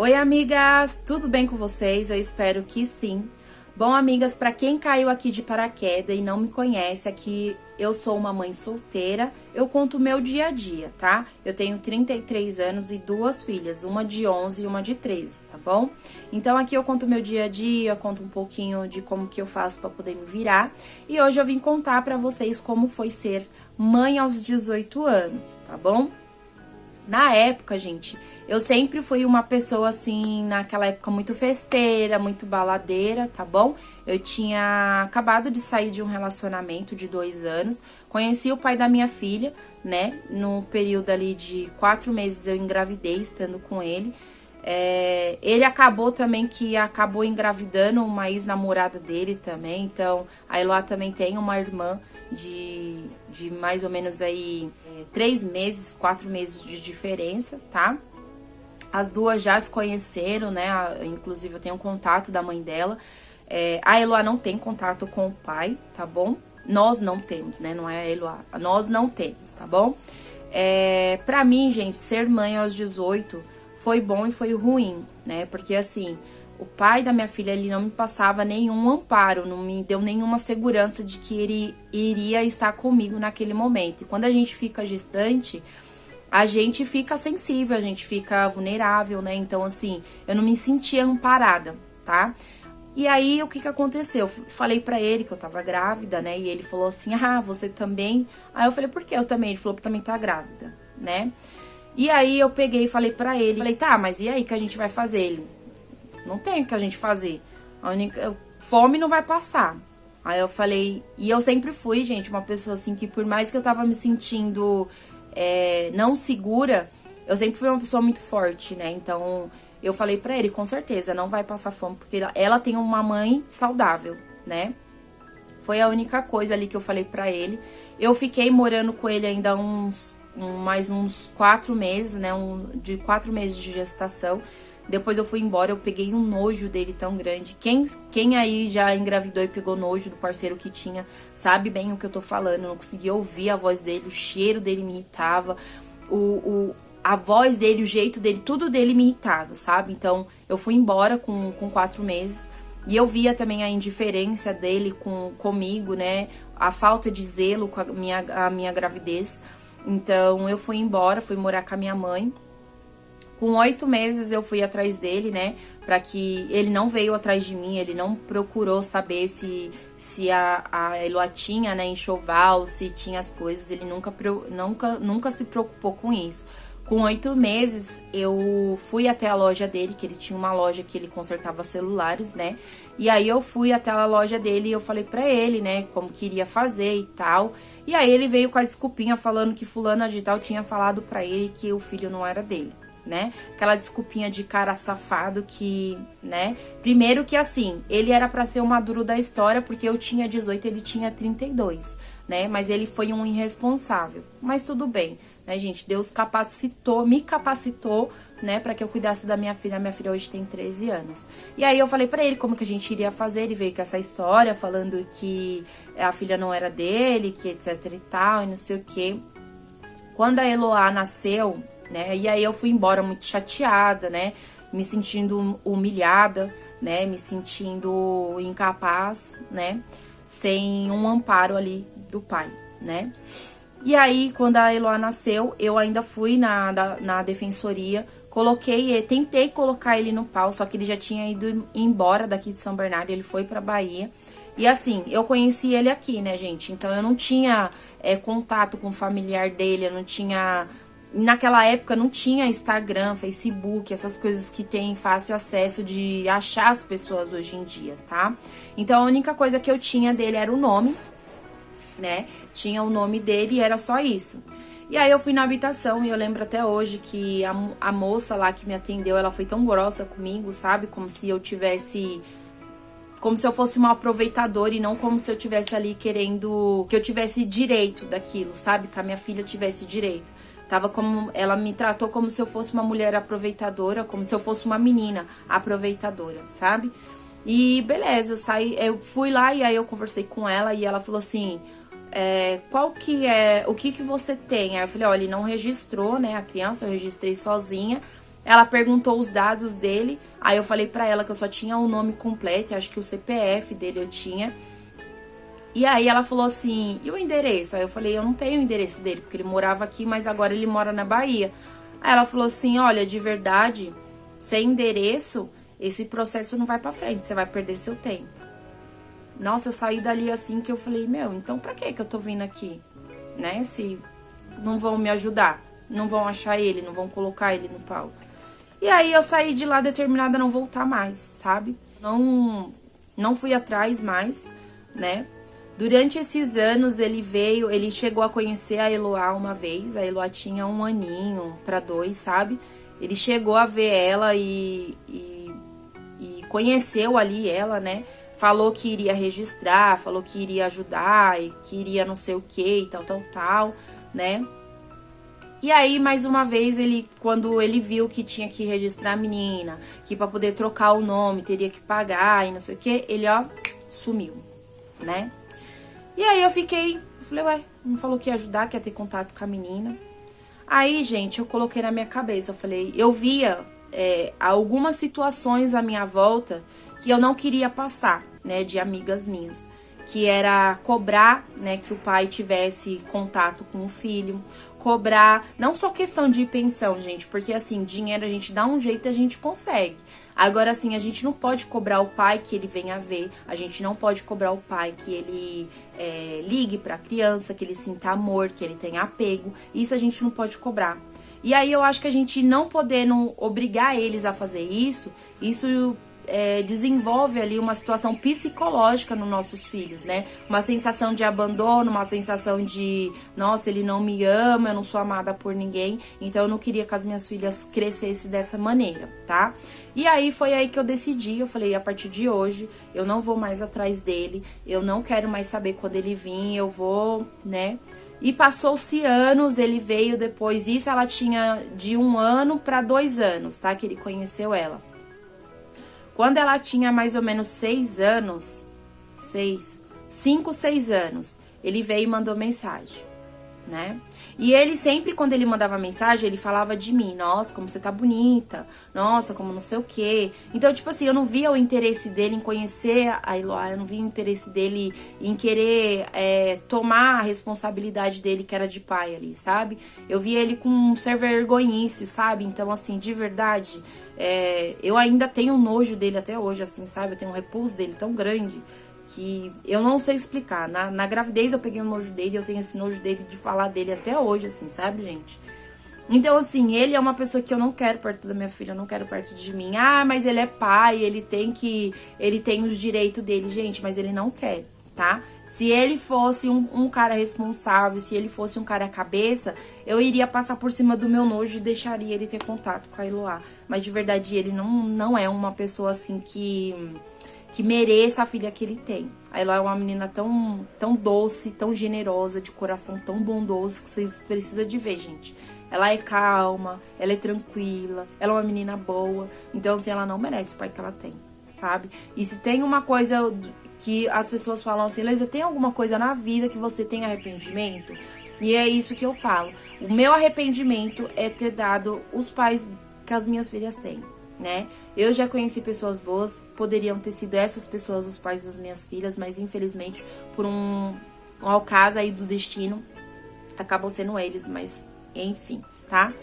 Oi, amigas! Tudo bem com vocês? Eu espero que sim. Bom, amigas, para quem caiu aqui de paraquedas e não me conhece, aqui eu sou uma mãe solteira, eu conto o meu dia a dia, tá? Eu tenho 33 anos e duas filhas, uma de 11 e uma de 13, tá bom? Então aqui eu conto o meu dia a dia, conto um pouquinho de como que eu faço para poder me virar. E hoje eu vim contar para vocês como foi ser mãe aos 18 anos, tá bom? Na época, gente, eu sempre fui uma pessoa, assim, naquela época muito festeira, muito baladeira, tá bom? Eu tinha acabado de sair de um relacionamento de 2 anos, conheci o pai da minha filha, né? No período ali de 4 meses eu engravidei estando com ele. Ele acabou engravidando uma ex-namorada dele também, então a Eloá também tem uma irmã de mais ou menos aí 3 meses, 4 meses de diferença, tá? As duas já se conheceram, né? Inclusive eu tenho contato da mãe dela. A Eloá não tem contato com o pai, tá bom? Nós não temos, né? Não é a Eloá, nós não temos, tá bom? Pra mim, gente, ser mãe aos 18 foi bom e foi ruim, né? Porque assim, o pai da minha filha, ele não me passava nenhum amparo, não me deu nenhuma segurança de que ele iria estar comigo naquele momento. E quando a gente fica gestante, a gente fica sensível, a gente fica vulnerável, né? Então, assim, eu não me sentia amparada, tá? E aí, o que aconteceu? Eu falei pra ele que eu tava grávida, né? E ele falou assim, você também? Aí eu falei, por que eu também? Ele falou que também tá grávida, né? E aí, eu peguei e falei pra ele, falei, tá, mas e aí, o que a gente vai fazer? Ele, não tem o que a gente fazer. Fome não vai passar. Aí eu falei... E eu sempre fui, gente, uma pessoa assim que por mais que eu tava me sentindo não segura, eu sempre fui uma pessoa muito forte, né? Então eu falei pra ele, com certeza, não vai passar fome, porque ela tem uma mãe saudável, né? Foi a única coisa ali que eu falei pra ele. Eu fiquei morando com ele ainda mais uns 4 meses, né? De 4 meses de gestação. Depois eu fui embora, eu peguei um nojo dele tão grande. Quem aí já engravidou e pegou nojo do parceiro que tinha, sabe bem o que eu tô falando. Eu não conseguia ouvir a voz dele, o cheiro dele me irritava, a voz dele, o jeito dele, tudo dele me irritava, sabe? Então eu fui embora com 4 meses. E eu via também a indiferença dele comigo, né? A falta de zelo com a minha gravidez. Então eu fui embora, fui morar com a minha mãe. Com 8 meses eu fui atrás dele, né, pra que ele não veio atrás de mim, ele não procurou saber se a Eloá tinha, né, enxoval, se tinha as coisas, ele nunca se preocupou com isso. Com 8 meses eu fui até a loja dele, que ele tinha uma loja que ele consertava celulares, né, e aí eu fui até a loja dele e eu falei pra ele, né, como que iria fazer e tal, e aí ele veio com a desculpinha falando que fulana de tal tinha falado pra ele que o filho não era dele, né? Aquela desculpinha de cara safado que, né? Primeiro que assim, ele era pra ser o maduro da história, porque eu tinha 18, ele tinha 32, né? Mas ele foi um irresponsável. Mas tudo bem, né, gente? Deus me capacitou, né, pra que eu cuidasse da minha filha. A minha filha hoje tem 13 anos. E aí eu falei pra ele como que a gente iria fazer. Ele veio com essa história falando que a filha não era dele, que etc e tal, e não sei o que. Quando a Eloá nasceu, né? E aí eu fui embora muito chateada, né? Me sentindo humilhada, né? Me sentindo incapaz, né? Sem um amparo ali do pai, né? E aí, quando a Eloá nasceu, eu ainda fui na defensoria, tentei colocar ele no pau, só que ele já tinha ido embora daqui de São Bernardo, ele foi pra Bahia. E assim, eu conheci ele aqui, né, gente? Então eu não tinha contato com o familiar dele, eu não tinha... Naquela época não tinha Instagram, Facebook, essas coisas que tem fácil acesso de achar as pessoas hoje em dia, tá? Então a única coisa que eu tinha dele era o nome, né? Tinha o nome dele e era só isso. E aí eu fui na habitação e eu lembro até hoje que a moça lá que me atendeu, ela foi tão grossa comigo, sabe? Como se eu fosse uma aproveitadora e não como se eu tivesse ali querendo que eu tivesse direito daquilo, sabe? Que a minha filha tivesse direito. Ela me tratou como se eu fosse uma mulher aproveitadora, como se eu fosse uma menina aproveitadora, sabe? E beleza, eu fui lá e aí eu conversei com ela e ela falou assim, o que você tem? Aí eu falei, olha, ele não registrou, né, a criança, eu registrei sozinha. Ela perguntou os dados dele, aí eu falei pra ela que eu só tinha o nome completo, acho que o CPF dele eu tinha. E aí ela falou assim, e o endereço? Aí eu falei, eu não tenho o endereço dele, porque ele morava aqui, mas agora ele mora na Bahia. Aí ela falou assim, olha, de verdade, sem endereço, esse processo não vai pra frente, você vai perder seu tempo. Nossa, eu saí dali assim que eu falei, meu, então pra que eu tô vindo aqui? Né, se não vão me ajudar, não vão achar ele, não vão colocar ele no palco. E aí eu saí de lá determinada a não voltar mais, sabe? Não fui atrás mais, né? Durante esses anos ele chegou a conhecer a Eloá uma vez, a Eloá tinha 1 aninho pra 2, sabe? Ele chegou a ver ela e conheceu ali ela, né? Falou que iria registrar, falou que iria ajudar, e que iria não sei o que e tal, né? E aí, mais uma vez, quando ele viu que tinha que registrar a menina, que pra poder trocar o nome teria que pagar e não sei o que, ele, ó, sumiu, né? E aí eu falei, ué, não falou que ia ajudar, que ia ter contato com a menina. Aí, gente, eu coloquei na minha cabeça, eu falei, eu via algumas situações à minha volta que eu não queria passar, né, de amigas minhas. Que era cobrar, né, que o pai tivesse contato com o filho, cobrar, não só questão de pensão, gente, porque assim, dinheiro a gente dá um jeito e a gente consegue. Agora, assim, a gente não pode cobrar o pai que ele venha ver, a gente não pode cobrar o pai que ele ligue pra criança, que ele sinta amor, que ele tenha apego, isso a gente não pode cobrar. E aí eu acho que a gente não podendo obrigar eles a fazer isso desenvolve ali uma situação psicológica nos nossos filhos, né? Uma sensação de abandono, uma sensação de, nossa, ele não me ama, eu não sou amada por ninguém, então eu não queria que as minhas filhas crescessem dessa maneira, tá? E aí foi aí que eu decidi, eu falei, a partir de hoje, eu não vou mais atrás dele, eu não quero mais saber quando ele vir, eu vou, né? E passou-se anos, ele veio depois disso, ela tinha de 1 ano para 2 anos, tá? Que ele conheceu ela. Quando ela tinha mais ou menos 6 anos, 5, 6 anos, ele veio e mandou mensagem, né? E ele sempre, quando ele mandava mensagem, ele falava de mim. Nossa, como você tá bonita. Nossa, como não sei o quê. Então, tipo assim, eu não via o interesse dele em conhecer a Eloá. Eu não via o interesse dele em querer tomar a responsabilidade dele, que era de pai ali, sabe? Eu via ele com um ser vergonhice, sabe? Então, assim, de verdade, eu ainda tenho nojo dele até hoje, assim, sabe? Eu tenho um repulso dele tão grande que eu não sei explicar. Na gravidez eu peguei o nojo dele, eu tenho esse nojo dele de falar dele até hoje, assim, sabe, gente? Então, assim, ele é uma pessoa que eu não quero perto da minha filha, eu não quero perto de mim. Ah, mas ele é pai, ele tem os direitos dele, gente, mas ele não quer, tá? Se ele fosse um cara responsável, se ele fosse um cara cabeça, eu iria passar por cima do meu nojo e deixaria ele ter contato com a Eloá. Mas de verdade, ele não é uma pessoa, assim, que mereça a filha que ele tem. A Eloá é uma menina tão doce, tão generosa, de coração tão bondoso, que vocês precisam de ver, gente. Ela é calma, ela é tranquila, ela é uma menina boa. Então, assim, ela não merece o pai que ela tem, sabe? E se tem uma coisa que as pessoas falam assim, Leisa, tem alguma coisa na vida que você tem arrependimento? E é isso que eu falo. O meu arrependimento é ter dado os pais que as minhas filhas têm, né? Eu já conheci pessoas boas, poderiam ter sido essas pessoas os pais das minhas filhas, mas infelizmente por um acaso aí do destino, acabam sendo eles, mas enfim, tá?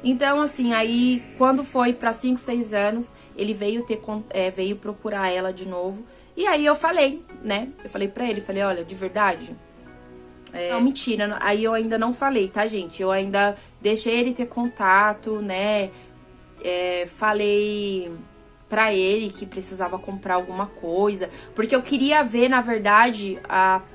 Então, assim, aí quando foi pra 5, 6 anos, ele veio procurar ela de novo, e aí eu falei, né? Eu falei pra ele, falei, olha, de verdade, não, mentira, aí eu ainda não falei, tá, gente? Eu ainda deixei ele ter contato, né? Falei pra ele que precisava comprar alguma coisa, porque eu queria ver, na verdade,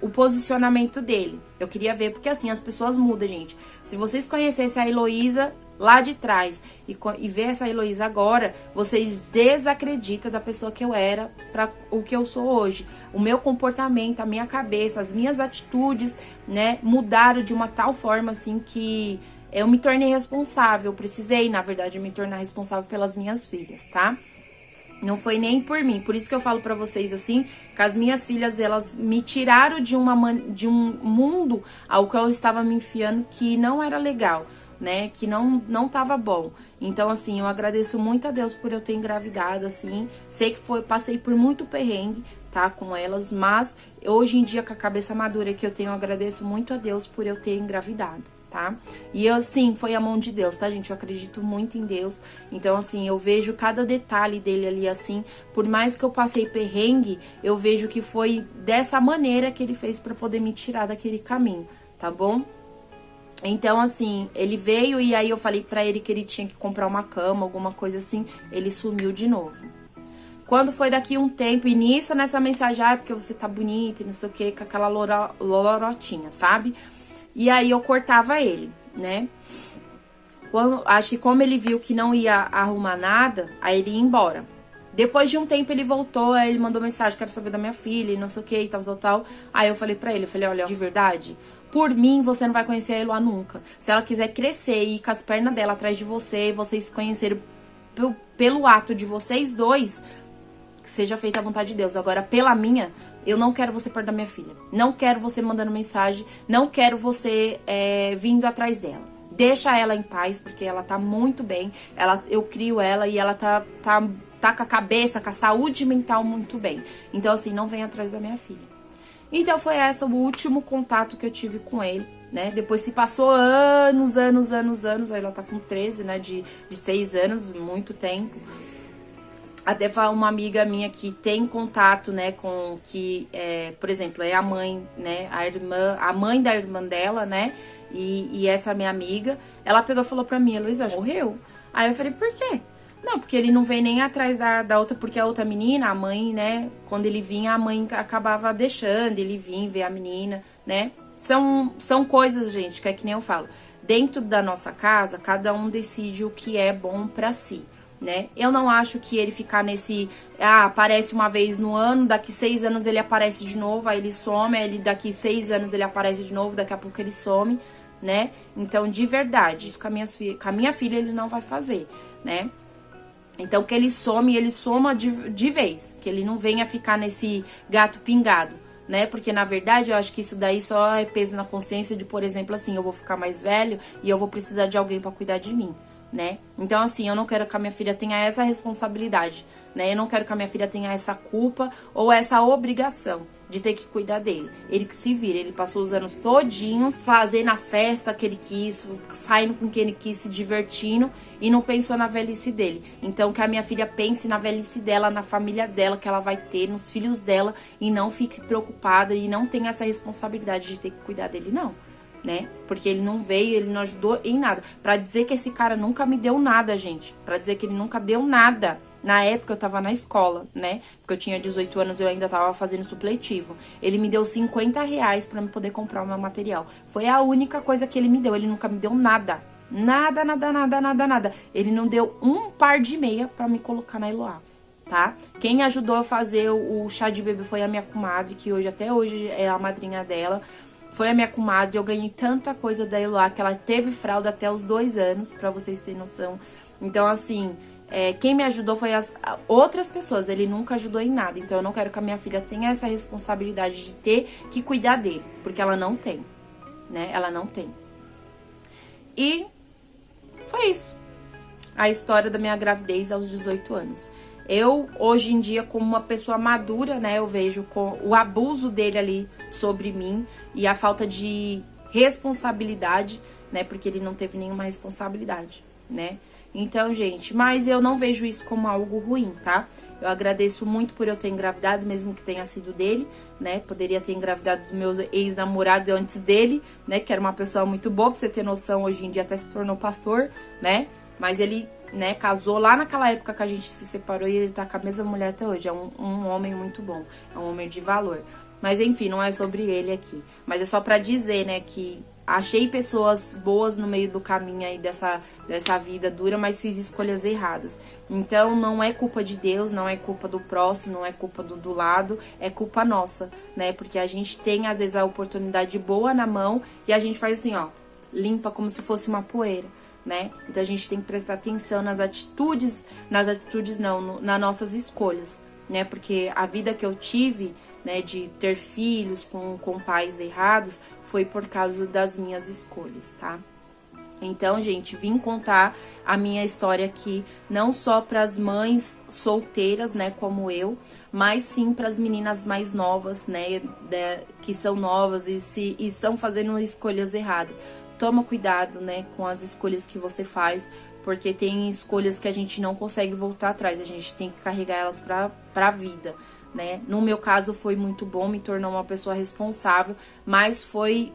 o posicionamento dele. Eu queria ver, porque assim, as pessoas mudam, gente. Se vocês conhecessem a Heloísa lá de trás e ver essa Heloísa agora, vocês desacreditam da pessoa que eu era para o que eu sou hoje. O meu comportamento, a minha cabeça, as minhas atitudes, né, mudaram de uma tal forma, assim, que eu me tornei responsável. Eu precisei, na verdade, me tornar responsável pelas minhas filhas, tá? Não foi nem por mim. Por isso que eu falo pra vocês, assim, que as minhas filhas, elas me tiraram de um mundo ao qual eu estava me enfiando que não era legal. né, que não tava bom. Então, assim, eu agradeço muito a Deus por eu ter engravidado, assim. Sei que passei por muito perrengue, tá, com elas, mas hoje em dia, com a cabeça madura que eu tenho, eu agradeço muito a Deus por eu ter engravidado, tá? E assim, foi a mão de Deus, tá, gente? Eu acredito muito em Deus. Então, assim, eu vejo cada detalhe dele ali, assim. Por mais que eu passei perrengue, eu vejo que foi dessa maneira que ele fez pra poder me tirar daquele caminho, tá bom? Então, assim, ele veio e aí eu falei pra ele que ele tinha que comprar uma cama, alguma coisa assim. Ele sumiu de novo. Quando foi daqui um tempo, início nessa mensagem, porque você tá bonita e não sei o que, com aquela lorotinha, sabe? E aí eu cortava ele, né? Acho que como ele viu que não ia arrumar nada, aí ele ia embora. Depois de um tempo ele voltou, aí ele mandou mensagem, quero saber da minha filha e não sei o que, tal. Aí eu falei pra ele, olha, de verdade, por mim você não vai conhecer a Eloá nunca. Se ela quiser crescer e ir com as pernas dela atrás de você, e vocês se conhecerem pelo ato de vocês dois, que seja feita a vontade de Deus. Agora, pela minha, eu não quero você perto da minha filha. Não quero você mandando mensagem, não quero você vindo atrás dela. Deixa ela em paz, porque ela tá muito bem. Eu crio ela e ela tá com a cabeça, com a saúde mental muito bem. Então, assim, não vem atrás da minha filha. Então, foi esse o último contato que eu tive com ele, né? Depois se passou anos. Aí ela tá com 13, né? De 6 anos, muito tempo. Até uma amiga minha que tem contato, né, com que, por exemplo, é a mãe, né, a mãe da irmã dela, né, e essa minha amiga, ela pegou e falou pra mim, Heloísa, morreu? Aí eu falei, por quê? Não, porque ele não vem nem atrás da outra, porque a outra menina, a mãe, né, quando ele vinha, a mãe acabava deixando ele vir ver a menina, né. São coisas, gente, que é que nem eu falo, dentro da nossa casa, cada um decide o que é bom pra si. Né? Eu não acho que ele ficar nesse, aparece uma vez no ano, daqui 6 anos ele aparece de novo, aí ele some, aí daqui 6 anos ele aparece de novo, daqui a pouco ele some, né? Então, de verdade, isso com a minha filha ele não vai fazer, né? Então, que ele soma de vez, que ele não venha ficar nesse gato pingado, né? Porque, na verdade, eu acho que isso daí só é peso na consciência de, por exemplo, assim, eu vou ficar mais velho e eu vou precisar de alguém pra cuidar de mim. Né? Então, assim, eu não quero que a minha filha tenha essa responsabilidade, né? Eu não quero que a minha filha tenha essa culpa ou essa obrigação de ter que cuidar dele. Ele que se vira, ele passou os anos todinhos fazendo a festa que ele quis, saindo com quem ele quis, se divertindo e não pensou na velhice dele. Então, que a minha filha pense na velhice dela, na família dela que ela vai ter, nos filhos dela e não fique preocupada e não tenha essa responsabilidade de ter que cuidar dele, não. Né? Porque ele não veio, ele não ajudou em nada. Pra dizer que esse cara nunca me deu nada, gente. Pra dizer que ele nunca deu nada. Na época eu tava na escola, né? Porque eu tinha 18 anos e eu ainda tava fazendo supletivo. Ele me deu R$50 pra eu poder comprar o meu material. Foi a única coisa que ele me deu. Ele nunca me deu nada. Nada. Ele não deu um par de meia pra me colocar na Eloá, tá? Quem ajudou a fazer o chá de bebê foi a minha comadre, que até hoje é a madrinha dela. Foi a minha comadre, eu ganhei tanta coisa da Eloá, que ela teve fralda até os 2 anos, pra vocês terem noção. Então, assim, quem me ajudou foi as outras pessoas, ele nunca ajudou em nada. Então, eu não quero que a minha filha tenha essa responsabilidade de ter que cuidar dele, porque ela não tem, né? Ela não tem. E foi isso. A história da minha gravidez aos 18 anos. Eu, hoje em dia, como uma pessoa madura, né, eu vejo o abuso dele ali sobre mim e a falta de responsabilidade, né, porque ele não teve nenhuma responsabilidade, né. Então, gente, mas eu não vejo isso como algo ruim, tá? Eu agradeço muito por eu ter engravidado, mesmo que tenha sido dele, né, poderia ter engravidado do meu ex-namorado antes dele, né, que era uma pessoa muito boa, pra você ter noção, hoje em dia até se tornou pastor, né, mas ele, né, casou lá naquela época que a gente se separou e ele tá com a mesma mulher até hoje. É um homem muito bom, é um homem de valor. Mas enfim, não é sobre ele aqui. Mas é só pra dizer, né, que achei pessoas boas no meio do caminho aí dessa vida dura, mas fiz escolhas erradas. Então não é culpa de Deus, não é culpa do próximo, não é culpa do lado, é culpa nossa, né? Porque a gente tem às vezes a oportunidade boa na mão e a gente faz assim, ó, limpa como se fosse uma poeira. Né? Então a gente tem que prestar atenção nas atitudes não, nas nossas escolhas, né? Porque a vida que eu tive, né, de ter filhos com pais errados, foi por causa das minhas escolhas, tá? Então, gente, vim contar a minha história aqui, não só para as mães solteiras, né, como eu, mas sim para as meninas mais novas, né, que são novas e estão fazendo escolhas erradas. Toma cuidado, né, com as escolhas que você faz, porque tem escolhas que a gente não consegue voltar atrás, a gente tem que carregar elas para a vida, né? No meu caso foi muito bom, me tornou uma pessoa responsável, mas foi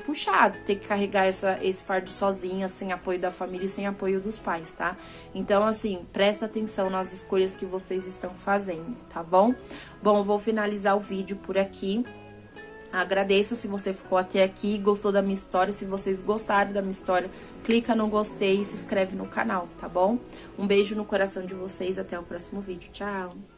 puxado ter que carregar esse fardo sozinha, sem apoio da família e sem apoio dos pais, tá? Então, assim, presta atenção nas escolhas que vocês estão fazendo, tá bom? Bom, eu vou finalizar o vídeo por aqui. Agradeço se você ficou até aqui e gostou da minha história. Se vocês gostaram da minha história, clica no gostei e se inscreve no canal, tá bom? Um beijo no coração de vocês, até o próximo vídeo. Tchau!